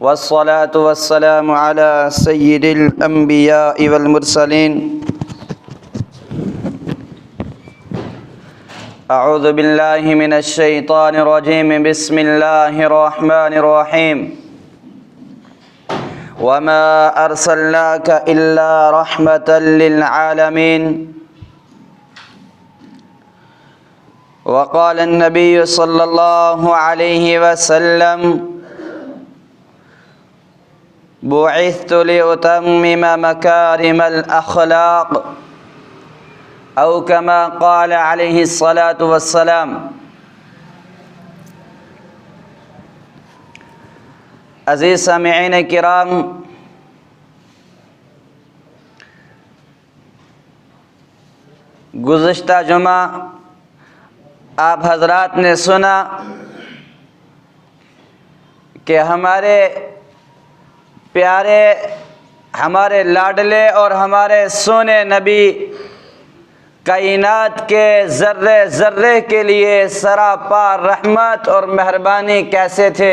والصلاة والسلام على سيد الأنبياء والمرسلين. أعوذ بالله من الشيطان الرجيم. بسم الله الرحمن الرحيم. وما أرسلناك إلا رحمة للعالمين. وقال النبي صلى الله عليه وسلم: بعثت لأتمم مكارم الأخلاق، أو كما قال عليه الصلاة والسلام. عزیز سامعین کرام، گزشتہ جمعہ آپ حضرات نے سنا کہ ہمارے پیارے، ہمارے لاڈلے اور ہمارے سونے نبی کائنات کے ذرے ذرے کے لیے سراپا رحمت اور مہربانی کیسے تھے.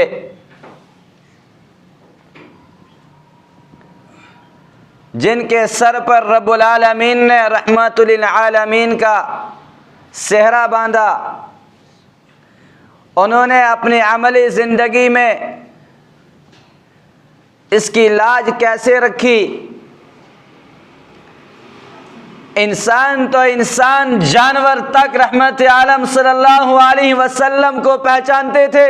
جن کے سر پر رب العالمین نے رحمت للعالمین کا سہرا باندھا، انہوں نے اپنی عملی زندگی میں اس کی لاج کیسے رکھی. انسان تو انسان، جانور تک رحمت عالم صلی اللہ علیہ وسلم کو پہچانتے تھے.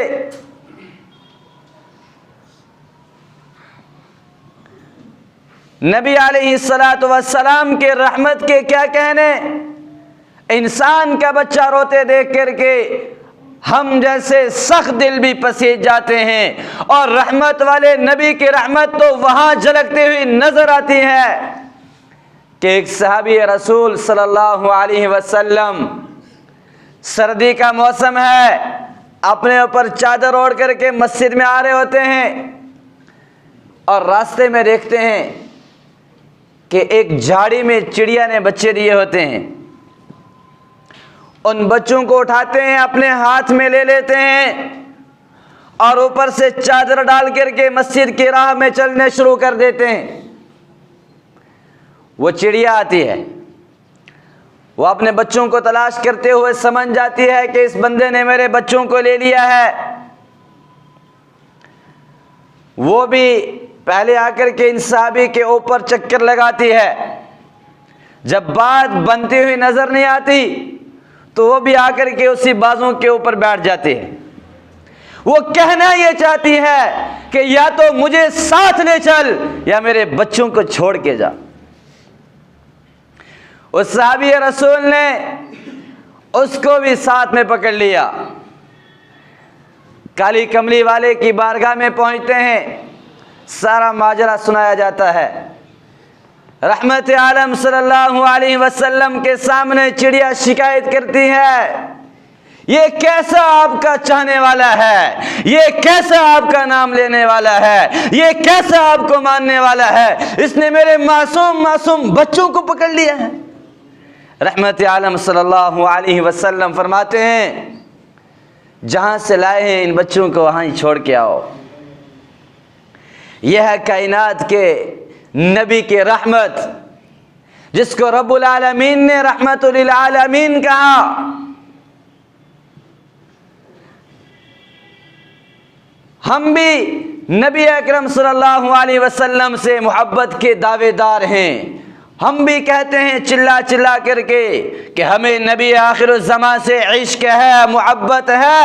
نبی علیہ السلام کے رحمت کے کیا کہنے. انسان کا بچہ روتے دیکھ کر کے ہم جیسے سخت دل بھی پسیج جاتے ہیں، اور رحمت والے نبی کی رحمت تو وہاں جھلکتے ہوئی نظر آتی ہے کہ ایک صحابی رسول صلی اللہ علیہ وسلم، سردی کا موسم ہے، اپنے اوپر چادر اوڑھ کر کے مسجد میں آ رہے ہوتے ہیں، اور راستے میں دیکھتے ہیں کہ ایک جھاڑی میں چڑیا نے بچے دیے ہوتے ہیں. ان بچوں کو اٹھاتے ہیں، اپنے ہاتھ میں لے لیتے ہیں، اور اوپر سے چادر ڈال کر کے مسجد کی راہ میں چلنے شروع کر دیتے ہیں. وہ چڑیا آتی ہے، وہ اپنے بچوں کو تلاش کرتے ہوئے سمجھ جاتی ہے کہ اس بندے نے میرے بچوں کو لے لیا ہے. وہ بھی پہلے آ کر کے ان صحابی کے اوپر چکر لگاتی ہے. جب بات بنتی ہوئی نظر نہیں آتی تو وہ بھی آ کر کے اسی بازوں کے اوپر بیٹھ جاتے ہیں. وہ کہنا یہ چاہتی ہے کہ یا تو مجھے ساتھ لے چل یا میرے بچوں کو چھوڑ کے جا. اس صحابی رسول نے اس کو بھی ساتھ میں پکڑ لیا. کالی کملی والے کی بارگاہ میں پہنچتے ہیں، سارا ماجرا سنایا جاتا ہے. رحمت عالم صلی اللہ علیہ وسلم کے سامنے چڑیا شکایت کرتی ہے، یہ کیسا آپ کا چاہنے والا ہے، یہ کیسا آپ کا نام لینے والا ہے، یہ کیسا آپ کو ماننے والا ہے، اس نے میرے معصوم بچوں کو پکڑ لیا ہے. رحمت عالم صلی اللہ علیہ وسلم فرماتے ہیں، جہاں سے لائے ہیں ان بچوں کو وہاں ہی چھوڑ کے آؤ. یہ ہے کائنات کے نبی کی رحمت، جس کو رب العالمین نے رحمت للعالمین کہا. ہم بھی نبی اکرم صلی اللہ علیہ وسلم سے محبت کے دعوے دار ہیں. ہم بھی کہتے ہیں چلا چلا کر کے کہ ہمیں نبی آخر الزمان سے عشق ہے، محبت ہے.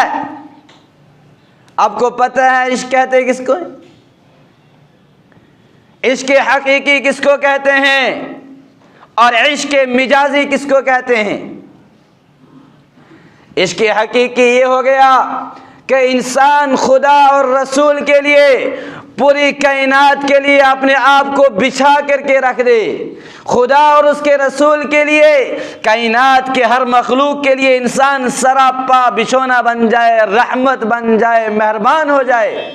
آپ کو پتہ ہے عشق کہتے کس کو؟ عشق حقیقی کس کو کہتے ہیں اور عشق مجازی کس کو کہتے ہیں؟ عشق حقیقی یہ ہو گیا کہ انسان خدا اور رسول کے لیے، پوری کائنات کے لیے اپنے آپ کو بچھا کر کے رکھ دے. خدا اور اس کے رسول کے لیے، کائنات کے ہر مخلوق کے لیے انسان سراپا بچھونا بن جائے، رحمت بن جائے، مہربان ہو جائے.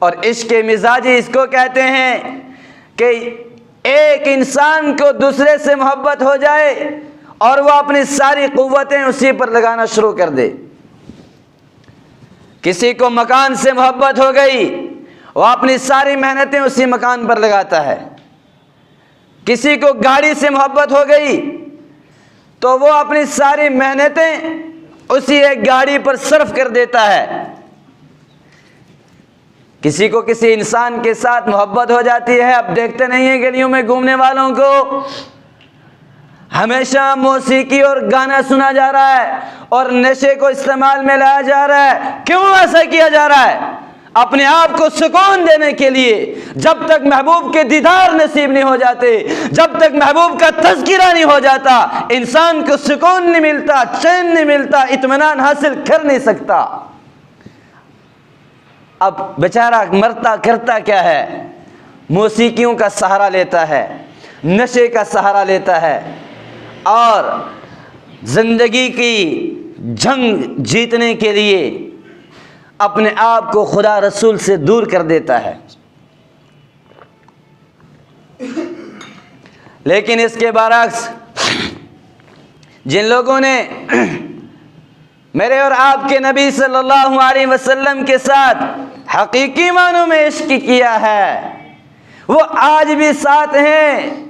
اور عشق مزاجی اس کو کہتے ہیں کہ ایک انسان کو دوسرے سے محبت ہو جائے اور وہ اپنی ساری قوتیں اسی پر لگانا شروع کر دے. کسی کو مکان سے محبت ہو گئی، وہ اپنی ساری محنتیں اسی مکان پر لگاتا ہے۔ کسی کو گاڑی سے محبت ہو گئی تو وہ اپنی ساری محنتیں اسی ایک گاڑی پر صرف کر دیتا ہے۔ کسی کو کسی انسان کے ساتھ محبت ہو جاتی ہے، اب دیکھتے نہیں ہیں گلیوں میں گھومنے والوں کو ہمیشہ موسیقی اور گانا سنا جا رہا ہے اور نشے کو استعمال میں لایا جا رہا ہے۔ کیوں ایسا کیا جا رہا ہے؟ اپنے آپ کو سکون دینے کے لیے۔ جب تک محبوب کے دیدار نصیب نہیں ہو جاتے، جب تک محبوب کا تذکرہ نہیں ہو جاتا، انسان کو سکون نہیں ملتا، چین نہیں ملتا، اطمینان حاصل کر نہیں سکتا۔ اب بیچارہ مرتا کرتا کیا ہے؟ موسیقیوں کا سہارا لیتا ہے، نشے کا سہارا لیتا ہے، اور زندگی کی جنگ جیتنے کے لیے اپنے آپ کو خدا رسول سے دور کر دیتا ہے۔ لیکن اس کے برعکس جن لوگوں نے میرے اور آپ کے نبی صلی اللہ علیہ وسلم کے ساتھ حقیقی معنوں میں عشق کیا ہے، وہ آج بھی ساتھ ہیں۔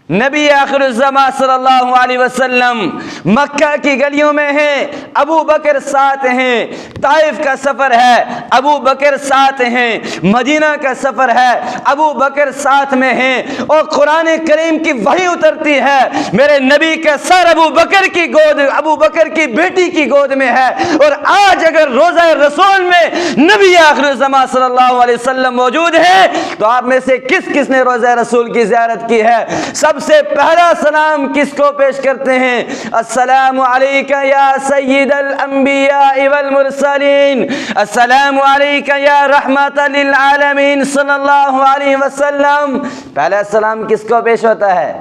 نبی آخر الزمان صلی اللہ علیہ وسلم مکہ کی گلیوں میں ہیں، ابو بکر ساتھ ہیں، طائف کا سفر ہے ابو بکر ساتھ ہیں، مدینہ کا سفر ہے ابو بکر ساتھ میں ہیں، اور قرآن کریم کی وحی اترتی ہے، میرے نبی کا سر ابو بکر کی گود، ابو بکر کی بیٹی کی گود میں ہے۔ اور آج اگر روضہ رسول میں نبی آخر الزمان صلی اللہ علیہ وسلم موجود ہے تو آپ میں سے کس کس نے روضہ رسول کی زیارت کی ہے؟ سب سے پہلا سلام کس کو پیش کرتے ہیں؟ السلام علیکہ یا سید الانبیاء والمرسلین، السلام علیکہ یا رحمت للعالمین صلی اللہ علیہ وسلم۔ پہلا سلام کس کو پیش ہوتا ہے؟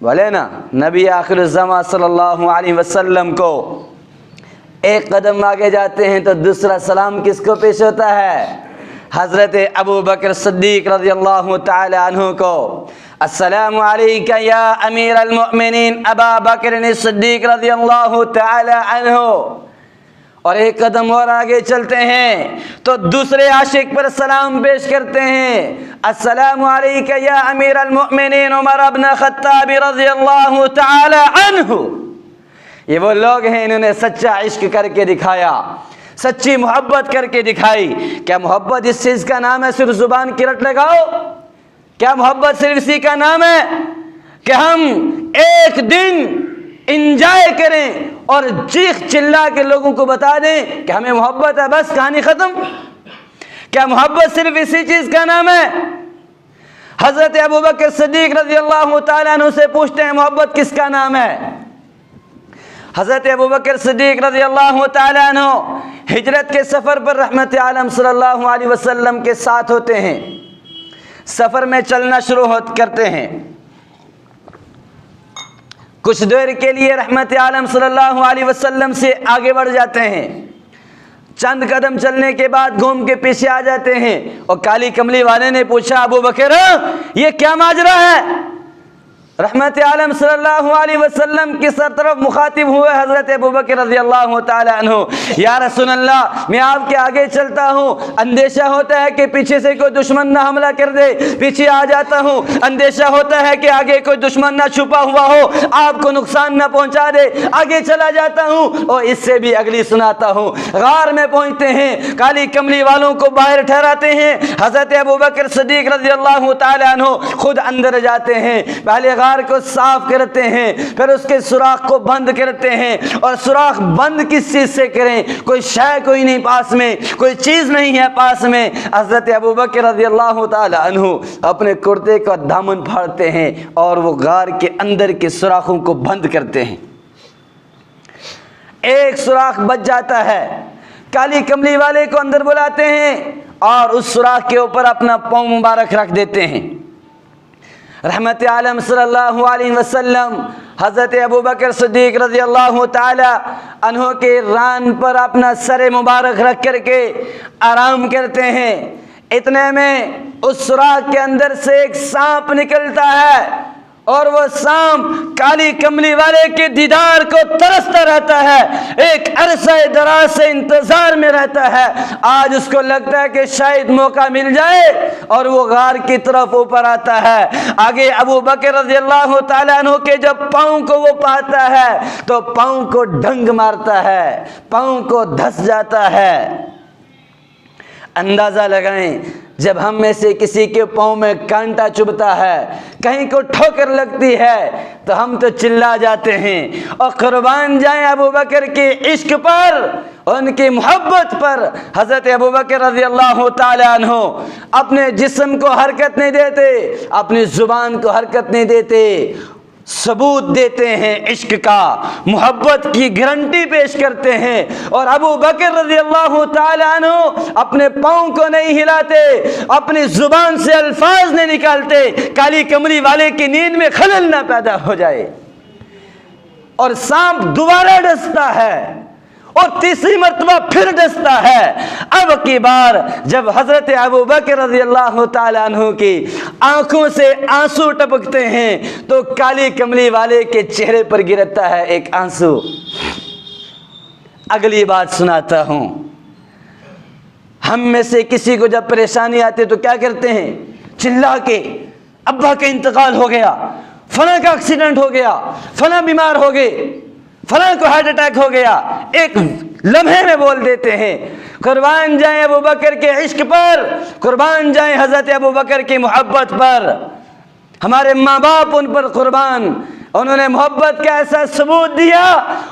بولے نا، نبی آخر الزمان صلی اللہ علیہ وسلم کو۔ ایک قدم آگے جاتے ہیں تو دوسرا سلام کس کو پیش ہوتا ہے؟ حضرت ابو بکر صدیق رضی اللہ تعالی عنہ کو۔ السلام علیکہ یا امیر المؤمنین ابا بکر صدیق رضی اللہ تعالی عنہ۔ اور ایک قدم اور آگے چلتے ہیں تو دوسرے عاشق پر سلام پیش کرتے ہیں، السلام علیکہ یا امیر المؤمنین عمر بن خطاب رضی اللہ تعالی عنہ۔ یہ وہ لوگ ہیں انہوں نے سچا عشق کر کے دکھایا، سچی محبت کر کے دکھائی۔ کیا محبت اس چیز کا نام ہے صرف زبان کی رٹ لگاؤ؟ کیا محبت صرف اسی کا نام ہے کہ ہم ایک دن انجوائے کریں اور چیخ چلا کے لوگوں کو بتا دیں کہ ہمیں محبت ہے، بس کہانی ختم؟ کیا محبت صرف اسی چیز کا نام ہے؟ حضرت ابوبکر صدیق رضی اللہ تعالیٰ عنہ سے پوچھتے ہیں محبت کس کا نام ہے؟ حضرت ابوبکر صدیق رضی اللہ تعالیٰ عنہ ہجرت کے سفر پر رحمت عالم صلی اللہ علیہ وسلم کے ساتھ ہوتے ہیں، سفر میں چلنا شروع کرتے ہیں۔ کچھ دیر کے لیے رحمت عالم صلی اللہ علیہ وسلم سے آگے بڑھ جاتے ہیں، چند قدم چلنے کے بعد گھوم کے پیچھے آ جاتے ہیں، اور کالی کملی والے نے پوچھا ابو بکر یہ کیا ماجرا ہے؟ رحمت عالم صلی اللہ علیہ وسلم کی طرف مخاطب ہوئے حضرت ابوبکر رضی اللہ تعالی عنہ، یا رسول اللہ میں آپ کے آگے چلتا ہوں، اندیشہ ہوتا ہے کہ پیچھے سے کوئی دشمن نہ حملہ کر دے، پیچھے آ جاتا ہوں، اندیشہ ہوتا ہے کہ آگے کوئی دشمن نہ چھپا ہوا ہو آپ کو نقصان نہ پہنچا دے، آگے چلا جاتا ہوں اور اس سے بھی اگلی سناتا ہوں۔ غار میں پہنچتے ہیں، کالی کملی والوں کو باہر ٹھہراتے ہیں، حضرت ابوبکر صدیق رضی اللہ تعالی عنہ خود اندر جاتے ہیں، پہلے غار کو صاف کرتے ہیں، پھر اس کے سوراخ کو بند کرتے ہیں، اور سوراخ بند کس چیز سے کریں؟ کوئی شے کوئی نہیں پاس میں، کوئی چیز نہیں ہے پاس میں۔ حضرت ابوبکر رضی اللہ تعالی عنہ اپنے کرتے کا دامن پھاڑتے ہیں اور وہ غار کے اندر کے سوراخوں کو بند کرتے ہیں۔ ایک سوراخ بچ جاتا ہے، کالی کملی والے کو اندر بلاتے ہیں اور اس سوراخ کے اوپر اپنا پاؤں مبارک رکھ دیتے ہیں۔ رحمت عالم صلی اللہ علیہ وسلم حضرت ابوبکر صدیق رضی اللہ تعالی عنہ کے ران پر اپنا سر مبارک رکھ کر کے آرام کرتے ہیں۔ اتنے میں اس سوراخ کے اندر سے ایک سانپ نکلتا ہے، اور وہ شام کالی کملی والے کے دیدار کو ترستا رہتا ہے، ایک عرصہ دراز سے انتظار میں رہتا ہے۔ آج اس کو لگتا ہے کہ شاید موقع مل جائے اور وہ غار کی طرف اوپر آتا ہے۔ آگے ابو بکر رضی اللہ تعالیٰ عنہ کے جب پاؤں کو وہ پاتا ہے تو پاؤں کو ڈنگ مارتا ہے، پاؤں کو دھس جاتا ہے۔ اندازہ لگائیں جب ہم میں سے کسی کے پاؤں میں کانٹا چبھتا ہے، کہیں کو ٹھوکر لگتی ہے تو ہم تو چلا جاتے ہیں۔ اور قربان جائیں ابو بکر کے عشق پر، ان کی محبت پر۔ حضرت ابو بکر رضی اللہ تعالیٰ عنہ اپنے جسم کو حرکت نہیں دیتے، اپنی زبان کو حرکت نہیں دیتے، ثبوت دیتے ہیں عشق کا، محبت کی گارنٹی پیش کرتے ہیں۔ اور ابو بکر رضی اللہ تعالیٰ عنہ اپنے پاؤں کو نہیں ہلاتے، اپنی زبان سے الفاظ نہیں نکالتے، کالی کمری والے کی نیند میں خلل نہ پیدا ہو جائے۔ اور سانپ دوبارہ ڈستا ہے اور تیسری مرتبہ پھر ڈستا ہے۔ اب کی بار جب حضرت ابو بکر رضی اللہ تعالیٰ عنہ کی آنکھوں سے آنسو ٹپکتے ہیں تو کالی کملی والے کے چہرے پر گرتا ہے ایک آنسو۔ اگلی بات سناتا ہوں، ہم میں سے کسی کو جب پریشانی آتی تو کیا کرتے ہیں؟ چلا کے ابا کا انتقال ہو گیا، فلاں کا ایکسیڈنٹ ہو گیا، فلاں بیمار ہو گئے، فلاں کو ہارٹ اٹیک ہو گیا، ایک لمحے میں بول دیتے ہیں۔ قربان جائیں ابو بکر کے عشق پر، قربان جائیں حضرت ابو بکر کی محبت پر۔ ہمارے ماں باپ ان پر قربان، انہوں نے محبت کا ایسا ثبوت دیا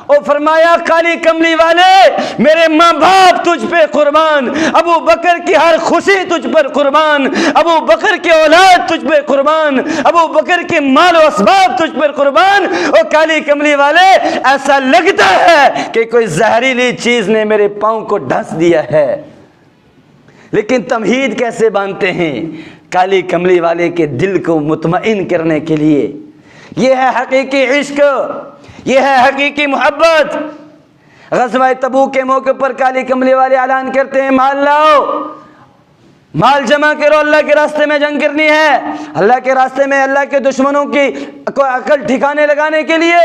اور فرمایا کالی کملی والے میرے ماں باپ تجھ پہ قربان، ابو بکر کی ہر خوشی تجھ پر قربان، ابو بکر کی اولاد تجھ پہ قربان، ابو بکر کے مال و اسباب تجھ پر قربان۔ اور کالی کملی والے ایسا لگتا ہے کہ کوئی زہریلی چیز نے میرے پاؤں کو ڈھس دیا ہے، لیکن تمہید کیسے باندھتے ہیں؟ کالی کملی والے کے دل کو مطمئن کرنے کے لیے۔ یہ ہے حقیقی عشق، یہ ہے حقیقی محبت۔ غزوہ تبوک کے موقع پر کالی کملی والے اعلان کرتے ہیں مال لاؤ، مال جمع کرو، اللہ کے راستے میں جنگ کرنی ہے، اللہ کے راستے میں اللہ کے دشمنوں کی عقل ٹھکانے لگانے کے لیے،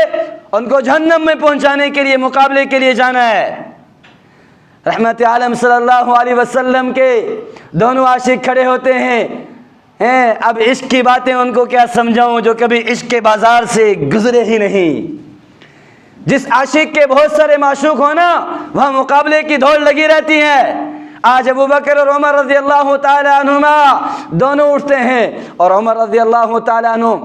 ان کو جہنم میں پہنچانے کے لیے، مقابلے کے لیے جانا ہے۔ رحمت عالم صلی اللہ علیہ وسلم کے دونوں عاشق کھڑے ہوتے ہیں۔ اب عشق کی باتیں ان کو کیا سمجھاؤں جو کبھی عشق کے بازار سے گزرے ہی نہیں۔ جس عاشق کے بہت سارے معشوق ہونا وہاں مقابلے کی دوڑ لگی رہتی ہے۔ آج ابو بکر اور عمر رضی اللہ تعالی عنہما دونوں اٹھتے ہیں اور عمر رضی اللہ تعالی عنہ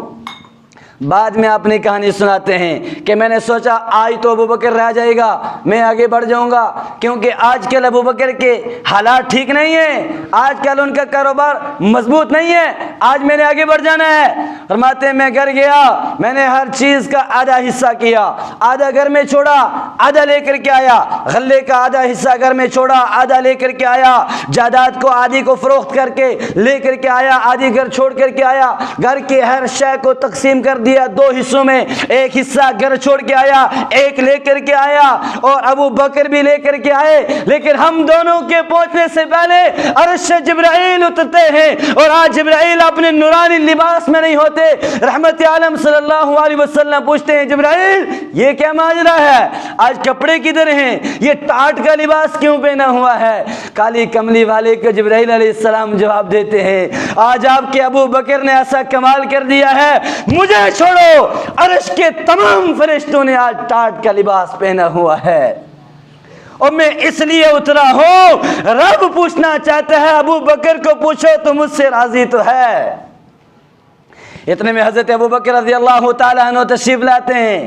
بعد میں اپنی کہانی سناتے ہیں کہ میں نے سوچا آج تو ابو بکر رہ جائے گا، میں آگے بڑھ جاؤں گا، کیونکہ آج کل ابو بکر کے حالات ٹھیک نہیں ہیں، آج کل ان کا کاروبار مضبوط نہیں ہے، آج میں نے آگے بڑھ جانا ہے۔ فرماتے ہیں میں گھر گیا، میں نے ہر چیز کا آدھا حصہ کیا، آدھا گھر میں چھوڑا، آدھا لے کر کے آیا، غلے کا آدھا حصہ گھر میں چھوڑا، آدھا لے کر کے آیا، جائیداد کو آدھی کو فروخت کر کے لے کر کے آیا، آدھی گھر چھوڑ کر کے آیا، گھر کے ہر شے کو تقسیم کر دیا دو حصوں میں، ایک حصہ گھر چھوڑ کے آیا، ایک لے کر کے آیا، اور ابو بکر بھی لے کر کے آئے۔ لیکن ہم دونوں کے پہنچنے سے پہلے عرش سے جبرائیل اترتے ہیں، اور آج جبرائیل اپنے نورانی لباس میں نہیں ہوتے۔ رحمت عالم صلی اللہ علیہ وسلم پوچھتے ہیں جبرائیل یہ کیا ماجرا ہے، آج کپڑے کدھر ہیں، یہ ٹاٹ کا لباس کیوں پہنا ہوا ہے؟ کالی کملی والے کو جبرائیل علیہ السلام جواب دیتے ہیں آج آپ کے ابو بکر نے ایسا کمال کر دیا ہے، مجھے چھوڑو، عرش کے تمام فرشتوں نے آج ٹاٹ کا لباس پہنا ہوا ہے، اور میں اس لیے اترا ہوں، رب پوچھنا چاہتا ہے ابو بکر کو پوچھو تو مجھ سے راضی تو ہے۔ اتنے میں حضرت ابو بکر رضی اللہ تعالیٰ عنہ تشریف لاتے ہیں،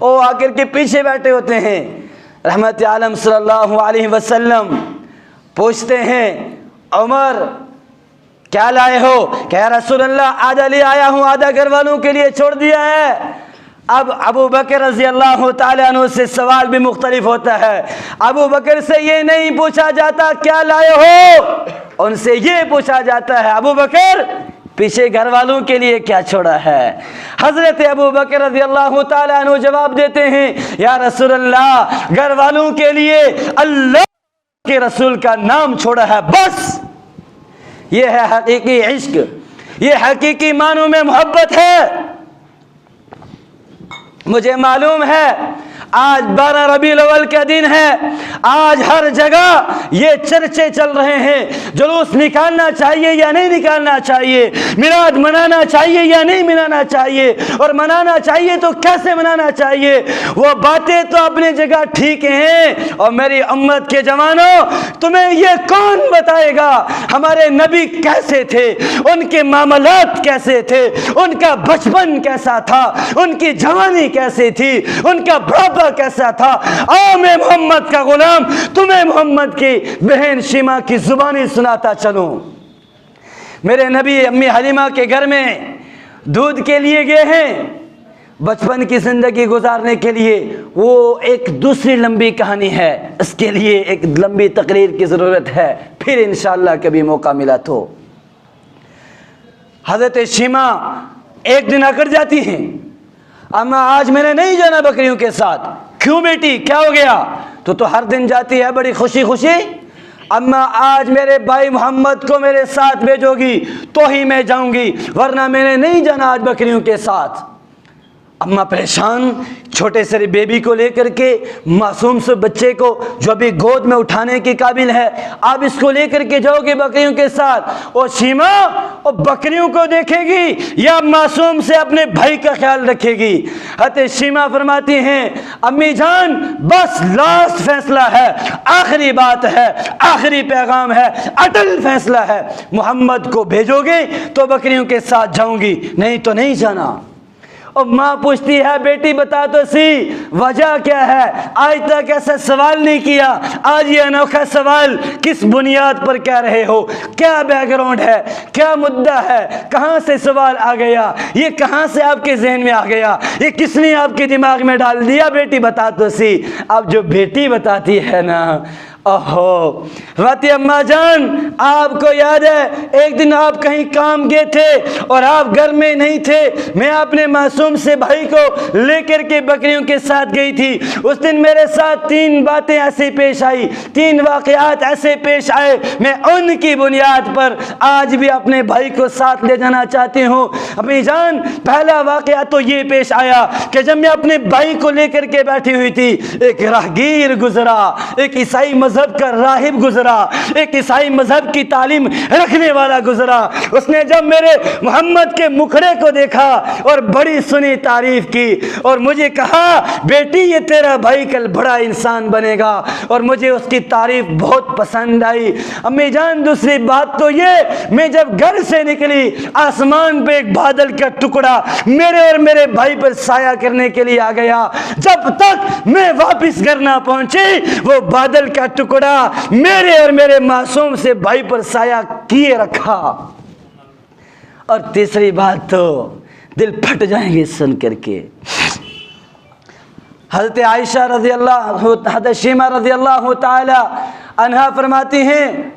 وہ آ کر کے پیچھے بیٹھے ہوتے ہیں۔ رحمت عالم صلی اللہ علیہ وسلم پوچھتے ہیں عمر کیا لائے ہو؟ کہ رسول اللہ آدھا لے آیا ہوں، آدھا گھر والوں کے لیے چھوڑ دیا ہے۔ اب ابو بکر رضی اللہ تعالیٰ عنہ سے سوال بھی مختلف ہوتا ہے۔ ابو بکر سے یہ نہیں پوچھا جاتا کیا لائے ہو، ان سے یہ پوچھا جاتا ہے ابو بکر پیچھے گھر والوں کے لیے کیا چھوڑا ہے؟ حضرت ابو بکر رضی اللہ تعالیٰ عنہ جواب دیتے ہیں یا رسول اللہ گھر والوں کے لیے اللہ کے رسول کا نام چھوڑا ہے، بس۔ یہ ہے حقیقی عشق، یہ حقیقی معنوں میں محبت ہے۔ मुझे मालूम है आज 12 रबीउल अव्वल का दिन है, आज हर जगह ये चर्चे चल रहे हैं, जुलूस निकालना चाहिए या नहीं निकालना चाहिए, मिलाद मनाना चाहिए या नहीं मनाना चाहिए, और मनाना चाहिए तो कैसे मनाना चाहिए। वो बातें तो अपनी जगह ठीक हैं, और मेरी उम्मत के जवानों, तुम्हें ये कौन बताएगा हमारे नबी कैसे थे, उनके मामलात कैसे थे, उनका बचपन कैसा था, उनकी जवानी कैसे थी, उनका बुढ़ापा कैसा था। आओ मैं मोहम्मद का गुलाम तुम्हें मोहम्मद की बहन शीमा की जुबानी सुनाता चलूं। मेरे नबी अम्मी हलीमा के घर में दूध के लिए गए हैं, बचपन की जिंदगी गुजारने के लिए। वो एक दूसरी लंबी कहानी है, इसके लिए एक लंबी तकरीर की जरूरत है, फिर इंशाअल्लाह कभी मौका मिला तो। हजरत शीमा एक दिन अकड़ जाती हैं, अम्मा आज मैंने नहीं जाना बकरियों के साथ। क्यों बेटी, क्या हो गया? तो हर दिन जाती है बड़ी खुशी खुशी। अम्मा आज मेरे भाई मोहम्मद को मेरे साथ भेजोगी तो ही मैं जाऊंगी, वरना मैंने नहीं जाना आज बकरियों के साथ। अम्मा परेशान, छोटे से बेबी को लेकर के, मासूम से बच्चे को जो अभी गोद में उठाने के काबिल है, आप इसको लेकर के जाओगे बकरियों के साथ, और शीमा और बकरियों को देखेगी या मासूम से अपने भाई का ख्याल रखेगी? हते शीमा फरमाती हैं, अम्मी जान बस लास्ट फैसला है, आखिरी बात है, आखिरी पैगाम है, अटल फैसला है, मोहम्मद को भेजोगे तो बकरियों के साथ जाऊंगी, नहीं तो नहीं जाना। और माँ पूछती है, बेटी बता तो सी वजह क्या है, आज तक ऐसा सवाल नहीं किया, आज ये अनोखा सवाल किस बुनियाद पर कह रहे हो, क्या बैकग्राउंड है, क्या मुद्दा है, कहाँ से सवाल आ गया, ये कहाँ से आपके जहन में आ गया, ये किसने आपके दिमाग में डाल दिया, बेटी बता तो सी। अब जो बेटी बताती है ना, ओहो वाती अम्मा जान, आपको याद है एक दिन आप कहीं काम गए थे और आप घर में नहीं थे, मैं अपने मासूम से भाई को लेकर के बकरियों के साथ गई थी। उस दिन मेरे साथ 3 बातें ऐसे पेश आई, 3 वाकयात ऐसे पेश आए, मैं उनकी बुनियाद पर आज भी अपने भाई को साथ ले जाना चाहती हूँ। अम्मी जान, पहला वाकया तो ये पेश आया कि जब मैं अपने भाई को लेकर के बैठी हुई थी, एक राहगीर गुजरा, एक ईसाई मजहब का राहिब गुजरा, एक ईसाई मजहब की तालीम रखने वाला गुजरा। उसने जब मेरे मोहम्मद के मुखड़े को देखा और बड़ी सुनी तारीफ की, और मुझे कहा, बेटी ये तेरा भाई कल बड़ा इंसान बनेगा, और मुझे उसकी तारीफ बहुत पसंद आई। अम्मी जान, दूसरी बात तो ये, मैं जब घर से निकली, आसमान पे एक बादल का टुकड़ा मेरे और मेरे भाई पर साया करने के लिए आ गया। जब तक मैं वापस घर ना पहुंची, वो बादल का टुकड़ा मेरे और मेरे मासूम से भाई पर साया किए रखा। और तीसरी बात तो दिल फट जाएंगे सुन करके, हज़रत आयशा रज़ी अल्लाह, हज़रत शीमा रज़ी अल्लाह ताला अन्हा फरमाती हैं,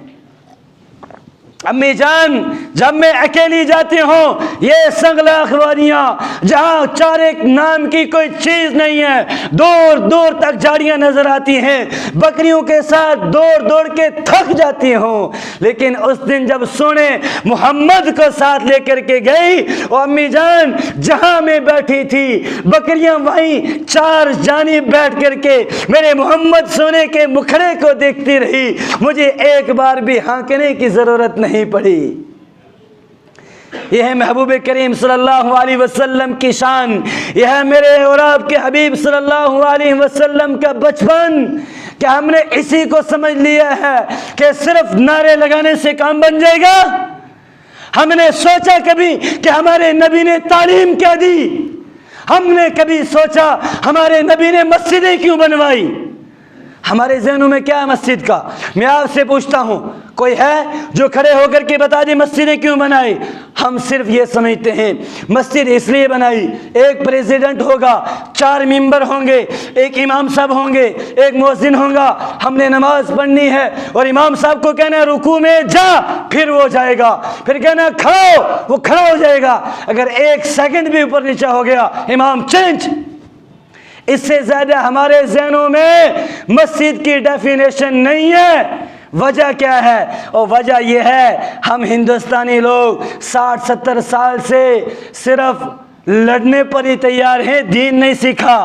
अम्मी जान जब मैं अकेली जाती हूँ, ये संगला अखबारियाँ जहाँ चारे नाम की कोई चीज़ नहीं है, दूर दूर तक झाड़ियाँ नजर आती हैं, बकरियों के साथ दौड़ दौड़ के थक जाती हूँ। लेकिन उस दिन जब सोने मोहम्मद को साथ लेकर के गई, और अम्मी जान जहाँ मैं बैठी थी, बकरियाँ वहीं 4 जानिब बैठ करके मेरे मोहम्मद सोने के मुखड़े को देखती रही, मुझे एक बार भी हाँकने की ज़रूरत नहीं पड़ी। यह है महबूब करीम सल्लल्लाहु अलैहि वसल्लम की शान, यह है मेरे और आपके हबीब सल्लल्लाहु अलैहि वसल्लम का बचपन। क्या हमने इसी को समझ लिया है कि सिर्फ नारे लगाने से काम बन जाएगा? हमने सोचा कभी कि हमारे नबी ने तालीम क्या दी? हमने कभी सोचा हमारे नबी ने मस्जिदें क्यों बनवाई? हमारे ज़हनों में क्या है मस्जिद का? मैं आपसे पूछता हूँ, कोई है जो खड़े होकर के बता दे मस्जिदें क्यों बनाई? हम सिर्फ ये समझते हैं मस्जिद इसलिए बनाई, एक प्रेसिडेंट होगा, 4 मेंबर होंगे, एक इमाम साहब होंगे, एक मुअज्जिन होगा, हमने नमाज पढ़नी है और इमाम साहब को कहना रुकू में जा, फिर वो जाएगा, फिर कहना खाओ, वो खड़ा हो जाएगा। अगर 1 सेकंड भी ऊपर नीचे हो गया, इमाम चेंज। इससे ज्यादा हमारे ज़हनों में मस्जिद की डेफिनेशन नहीं है। वजह क्या है? और वजह यह है, हम हिंदुस्तानी लोग 60-70 साल से सिर्फ लड़ने पर ही तैयार हैं, दीन नहीं सीखा।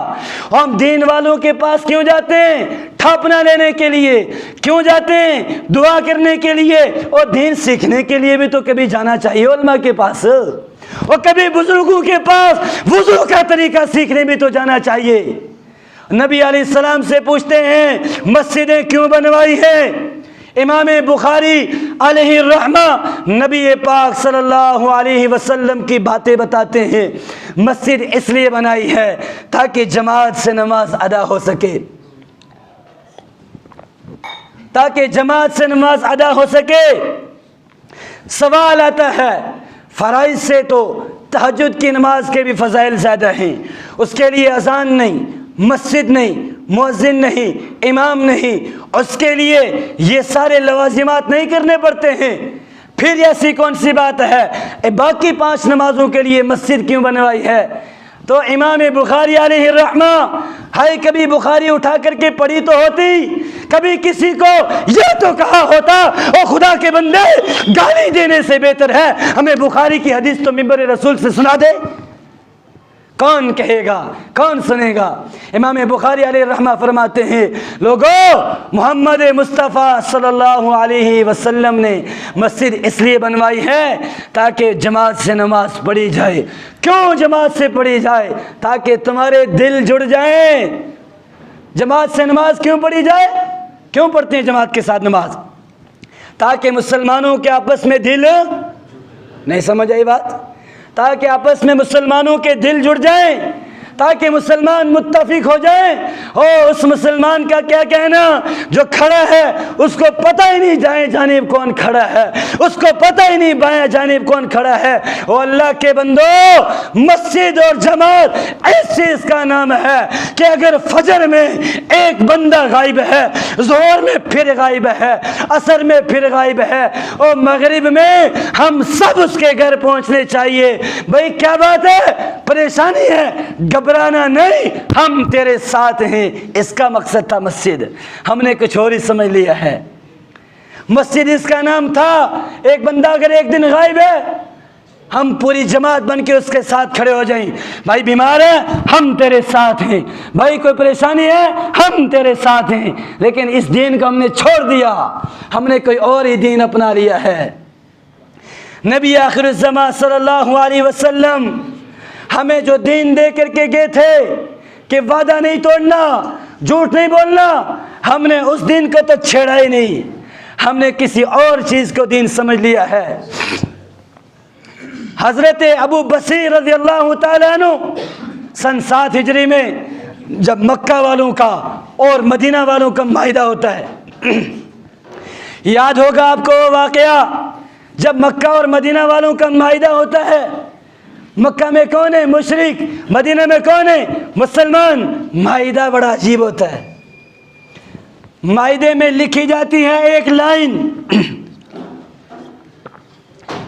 हम दीन वालों के पास क्यों जाते हैं? ठापना लेने के लिए। क्यों जाते हैं? दुआ करने के लिए। और दीन सीखने के लिए भी तो कभी जाना चाहिए उलमा के पास, और कभी बुजुर्गों के पास वुज़ू का तरीका सीखने भी तो जाना चाहिए। नबी अलैहिस्सलाम से पूछते हैं मस्जिदें क्यों बनवाई है? इमाम बुखारी अलैहि रहमा नबी पाक सल्लल्लाहु अलैहि वसल्लम की बातें बताते हैं। मस्जिद इसलिए बनाई है ताकि जमात से नमाज अदा हो सके, ताकि जमात से नमाज अदा हो सके। सवाल आता है फराइज से तो तहज्जुद की नमाज के भी फ़ज़ाइल ज़्यादा हैं, उसके लिए अज़ान नहीं, मस्जिद नहीं, मुअज्जिन नहीं, इमाम नहीं, उसके लिए ये सारे लवाजिमात नहीं करने पड़ते हैं। फिर ऐसी कौन सी बात है बाकी 5 नमाजों के लिए मस्जिद क्यों बनवाई है? तो इमाम बुखारी अलैहि रहमा हाय कभी बुखारी उठा करके पढ़ी तो होती, कभी किसी को यह तो कहा होता ओ खुदा के बंदे गाली देने से बेहतर है हमें बुखारी की हदीस तो मिंबर रसूल से सुना दे। कौन कहेगा, कौन सुनेगा? इमाम बुखारी अलैहि रहमा फरमाते हैं लोगों, मोहम्मद मुस्तफ़ा सल्लल्लाहु अलैहि वसल्लम ने मस्जिद इसलिए बनवाई है ताकि जमात से नमाज पढ़ी जाए। क्यों जमात से पढ़ी जाए? ताकि तुम्हारे दिल जुड़ जाएं। जमात से नमाज क्यों पढ़ी जाए? क्यों पढ़ते हैं जमात के साथ नमाज? ताकि मुसलमानों के आपस में दिल, नहीं समझ आई बात? ताकि आपस में मुसलमानों के दिल जुड़ जाएं, ताकि मुसलमान मुत्तफिक हो जाएं। ओ उस मुसलमान का क्या कहना जो खड़ा है उसको पता ही नहीं दाएं जानिब कौन खड़ा है, उसको पता ही नहीं बाएं जानिब कौन खड़ा है। ओ अल्लाह के बंदो, मस्जिद और जमात इस चीज़ का नाम है कि अगर फजर में एक बंदा गायब है, ज़ोहर में फिर गायब है, असर में फिर गायब है, और मगरिब में हम सब उसके घर पहुंचने चाहिए। भाई क्या बात है? परेशानी है? घबराना नहीं, हम तेरे साथ हैं। इसका मकसद था मस्जिद। हमने कुछ और ही समझ लिया है। मस्जिद इसका नाम था एक बंदा अगर एक दिन गायब है हम पूरी जमात बन के उसके साथ खड़े हो जाएं। भाई बीमार है, हम तेरे साथ हैं। भाई कोई परेशानी है, हम तेरे साथ हैं। लेकिन इस दीन को हमने छोड़ दिया, हमने कोई और ही दीन अपना लिया है। नबी आखिरुज़्ज़मान सल्लल्लाहु अलैहि वसल्लम हमें जो दीन दे करके गए थे कि वादा नहीं तोड़ना, झूठ नहीं बोलना, हमने उस दीन को तो छेड़ा ही नहीं, हमने किसी और चीज़ को दीन समझ लिया है। हज़रत अबू बसीर रज़ी अल्लाह ताला अन्हु सन 7 हिजरी में जब मक्का वालों का और मदीना वालों का माहिदा होता है, याद होगा आपको वाक़या जब मक्का और मदीना वालों का माहिदा होता है। मक्का में कौन है? मुशरिक। मदीना में कौन है? मुसलमान। माहिदा बड़ा अजीब होता है। माहिदे में लिखी जाती है एक लाइन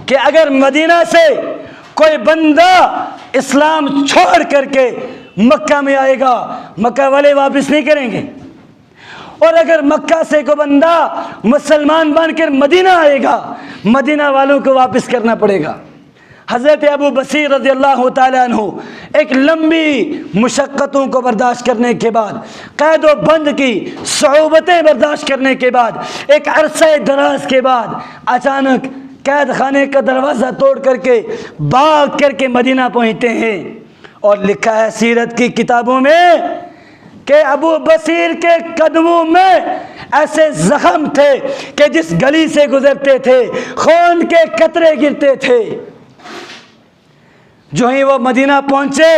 कि अगर मदीना से कोई बंदा इस्लाम छोड़ करके मक्का में आएगा, मक्का वाले वापस नहीं करेंगे। और अगर मक्का से कोई बंदा मुसलमान बनकर मदीना आएगा, मदीना वालों को वापस करना पड़ेगा। हज़रत अबू बसीर रज़ी अल्लाह ताला अन्हु एक लंबी मुशक्क़तों को बर्दाश्त करने के बाद, क़ैद व बंद की सऊबतें बर्दाश्त करने के बाद, एक अरसे दराज के बाद अचानक कैद खाने का दरवाज़ा तोड़ करके भाग करके मदीना पहुँचते हैं। और लिखा है सीरत की किताबों में कि अबू बसीर के कदमों में ऐसे जख्म थे कि जिस गली से गुजरते थे खून के कतरे गिरते थे। जो ही वो मदीना पहुंचे,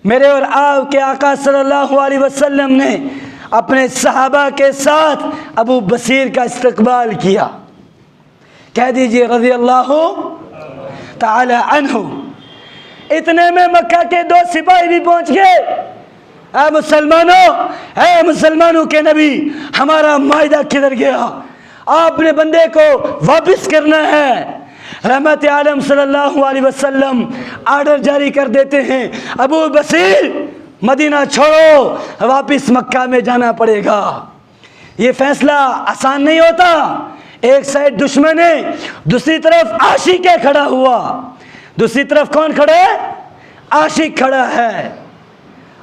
मेरे और आपके आका सल्लल्लाहु अलैहि वसल्लम ने अपने सहाबा के साथ अबू बसीर का इस्तकबाल किया। कह दीजिए रज़ी अल्लाहु ताला अन्हु। इतने में मक्का के 2 सिपाही भी पहुंच गए। ऐ मुसलमानों के नबी, हमारा माहिदा किधर गया? आपने बंदे को वापस करना है। रहमत आलम सल्लल्लाहु अलैहि वसल्लम आर्डर जारी कर देते हैं, अबू बसीर मदीना छोड़ो, वापस मक्का में जाना पड़ेगा। ये फैसला आसान नहीं होता। एक साइड दुश्मन है, दूसरी तरफ आशिक खड़ा हुआ। दूसरी तरफ कौन खड़ा है? आशिक खड़ा है,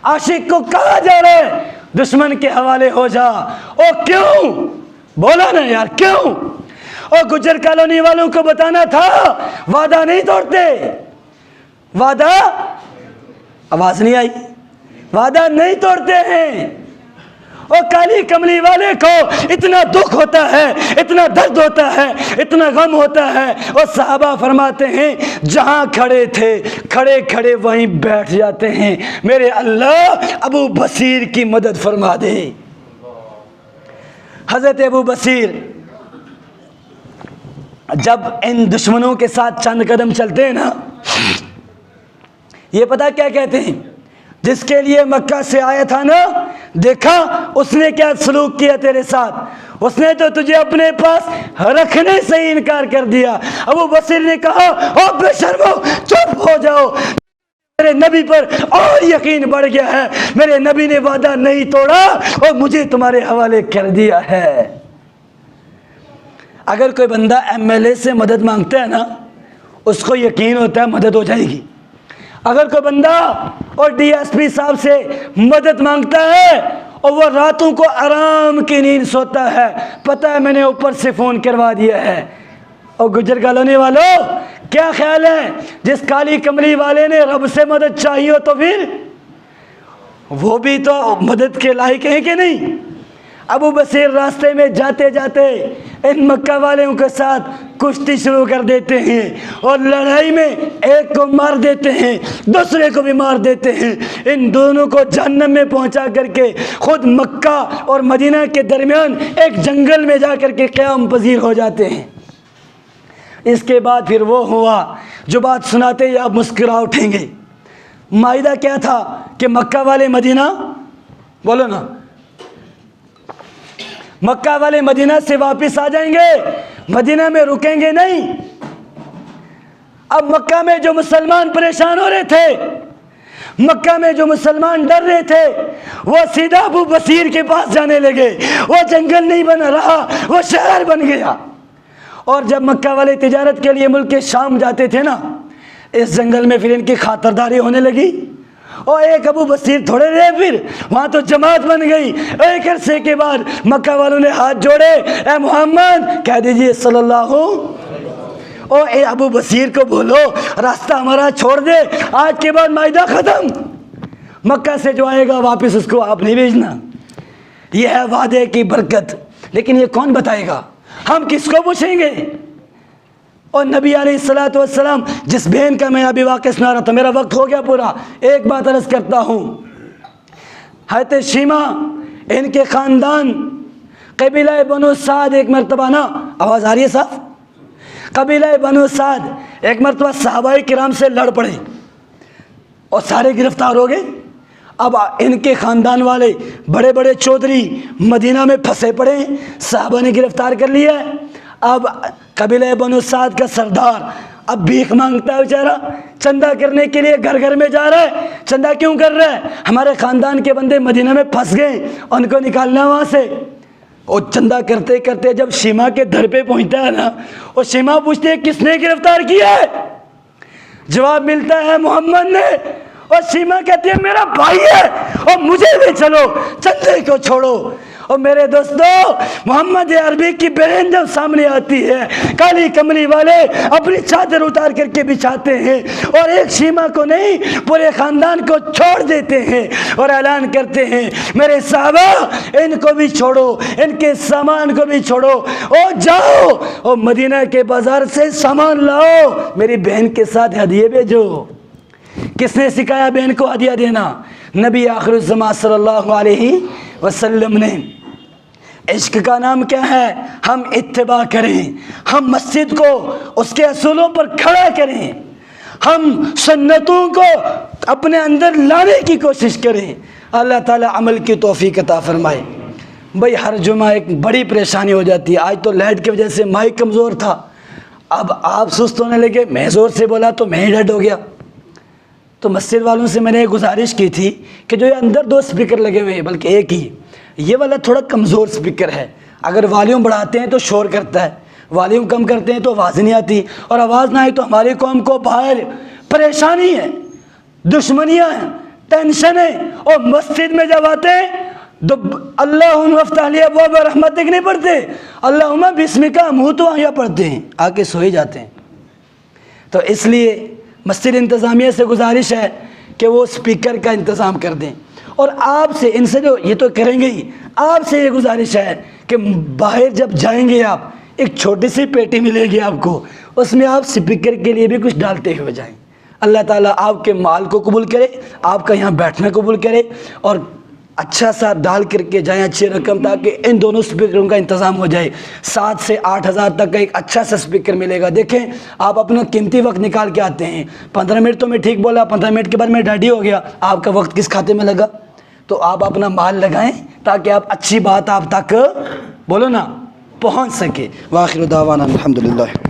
आशिक को कहा जा रहा है दुश्मन के हवाले हो जा। ओ क्यों? बोला ना यार, क्यों? और गुजर कॉलोनी वालों को बताना था वादा नहीं तोड़ते, वादा, आवाज नहीं आई, वादा नहीं तोड़ते हैं। और काली कमली वाले को इतना दुख होता है, इतना दर्द होता है, इतना गम होता है, और सहाबा फरमाते हैं जहां खड़े थे खड़े खड़े वहीं बैठ जाते हैं। मेरे अल्लाह अबू बसीर की मदद फरमा दे। हजरत अबू बसीर जब इन दुश्मनों के साथ चंद कदम चलते हैं ना, ये पता क्या कहते हैं, जिसके लिए मक्का से आया था ना, देखा उसने क्या सलूक किया तेरे साथ, उसने तो तुझे अपने पास रखने से ही इनकार कर दिया। अबू बसीर ने कहा ओ बेशर्मो चुप हो जाओ, मेरे नबी पर और यकीन बढ़ गया है, मेरे नबी ने वादा नहीं तोड़ा और मुझे तुम्हारे हवाले कर दिया है। अगर कोई बंदा एमएलए से मदद मांगता है ना, उसको यकीन होता है मदद हो जाएगी। अगर कोई बंदा और डीएसपी साहब से मदद मांगता है और वो रातों को आराम की नींद सोता है, पता है मैंने ऊपर से फ़ोन करवा दिया है। और गुजर कॉलोनी वालों, क्या ख्याल है, जिस काली कमली वाले ने रब से मदद चाहिए तो फिर वो भी तो मदद के लायक है कि नहीं? अबू बसीर रास्ते में जाते जाते इन मक्का वालों के साथ कुश्ती शुरू कर देते हैं और लड़ाई में एक को मार देते हैं, दूसरे को भी मार देते हैं। इन दोनों को जहन्नम में पहुंचा करके खुद मक्का और मदीना के दरमियान एक जंगल में जा कर के क़याम पजीर हो जाते हैं। इसके बाद फिर वो हुआ जो बात सुनाते ही आप मुस्कुरा उठेंगे। मायदा क्या था कि मक्का वाले मदीना, बोलो ना, मक्का वाले मदीना से वापस आ जाएंगे, मदीना में रुकेंगे नहीं। अब मक्का में जो मुसलमान परेशान हो रहे थे, मक्का में जो मुसलमान डर रहे थे, वो सीधा अबू बसीर के पास जाने लगे। वो जंगल नहीं बना रहा, वो शहर बन गया। और जब मक्का वाले तिजारत के लिए मुल्क शाम जाते थे ना, इस जंगल में फिर इनकी खातरदारी होने लगी। और एक अबू बसीर थोड़े रहे, फिर वहाँ तो जमात बन गई। एक अरसे के बाद मक्का वालों ने हाथ जोड़े, ए मोहम्मद कह दीजिए सल्लल्लाहु, ओ ए अबू बसीर को बोलो रास्ता हमारा छोड़ दे, आज के बाद मायदा ख़त्म, मक्का से जो आएगा वापस उसको आप नहीं भेजना। यह है वादे की बरकत। लेकिन ये कौन बताएगा, हम किसको पूछेंगे? और नबी अलैहिस्सलातु वस्सलाम, जिस बहन का मैं अभी वाक़या सुना रहा था, मेरा वक्त हो गया पूरा, एक बात अर्ज़ करता हूँ। हज़रत शीमा, इनके ख़ानदान कबीला बनु साद एक मरतबा ना, आवाज़ आ रही है साहब, कबीला बनु साद एक मरतबा सहाबाए किराम से लड़ पड़े और सारे गिरफ्तार हो गए। अब इनके ख़ानदान वाले बड़े बड़े चौधरी मदीना में फंसे पड़े, सहाबा ने गिरफ्तार कर लिया। अब कबीला बनु साद का सरदार अब भीख मांगता है बेचारा, चंदा करने के लिए घर घर में जा रहा है। चंदा क्यों कर रहा है? हमारे ख़ानदान के बंदे मदीना में फंस गए, उनको निकालना वहाँ से। और चंदा करते करते जब शीमा के घर पे पहुँचता है ना, और शीमा पूछते है किसने गिरफ्तार किया है? जवाब मिलता है मोहम्मद ने। और शीमा कहती है मेरा भाई है और मुझे भी चलो, चंदे को छोड़ो। और मेरे दोस्तों, मोहम्मद अरबी की बहन जब सामने आती है, काली कमली वाले अपनी चादर उतार करके बिछाते हैं और एक शीमा को नहीं पूरे ख़ानदान को छोड़ देते हैं और ऐलान करते हैं मेरे साहबा इनको भी छोड़ो, इनके सामान को भी छोड़ो और जाओ और मदीना के बाज़ार से सामान लाओ, मेरी बहन के साथ हदिये भेजो। किसने सिखाया बहन को हदिया देना? नबी आखिरुज़्ज़मान सल्लल्लाहु अलैहि वसल्लम ने। इश्क का नाम क्या है? हम इत्तिबा करें, हम मस्जिद को उसके असूलों पर खड़ा करें, हम सुन्नतों को अपने अंदर लाने की कोशिश करें। अल्लाह ताला अमल की तौफीक अता फरमाए। भाई हर जुमा एक बड़ी परेशानी हो जाती है। आज तो लाइट की वजह से माइक कमज़ोर था, अब आप सुस्त होने लगे, मैं ज़ोर से बोला तो मैं ही डेड हो गया। तो मस्जिद वालों से मैंने गुजारिश की थी कि जो ये अंदर दो स्पीकर लगे हुए हैं, बल्कि एक ही, ये वाला थोड़ा कमज़ोर स्पीकर है, अगर वॉल्यूम बढ़ाते हैं तो शोर करता है, वॉल्यूम कम करते हैं तो आवाज़ नहीं आती, और आवाज़ ना आए तो हमारी कौम को बाहर परेशानी है। दुश्मनियाँ हैं, टेंशन है, और मस्जिद में जब आते हैं तो अल्लाहुम्मा अफ्तह ली अब्वाब रहमतिक नहीं पढ़ते, अल्लाहुम्मा बिस्मिका मुहतवाहिया पढ़ते हैं, आके सो ही जाते हैं। तो इसलिए मस्जिद इंतज़ामिया से गुजारिश है कि वो स्पीकर का इंतज़ाम कर दें। और आपसे, इनसे जो ये तो करेंगे ही, आपसे ये गुजारिश है कि बाहर जब जाएंगे आप, एक छोटी सी पेटी मिलेगी आपको, उसमें आप स्पीकर के लिए भी कुछ डालते हुए जाएं। अल्लाह ताला आपके माल को कबूल करे, आपका यहाँ बैठना कबूल करे, और अच्छा सा डाल करके जाएं अच्छी रकम, ताकि इन दोनों स्पीकरों का इंतज़ाम हो जाए। 7 से 8 हज़ार तक का एक अच्छा सा स्पीकर मिलेगा। देखें, आप अपना कीमती वक्त निकाल के आते हैं, 15 मिनट तो मैं ठीक बोला, 15 मिनट के बाद मैं रेडी हो गया, आपका वक्त किस खाते में लगा? तो आप अपना माल लगाएं ताकि आप अच्छी बात आप तक बोलो ना पहुँच सके। वाखिर दावाना अल्हम्दुलिल्लाह।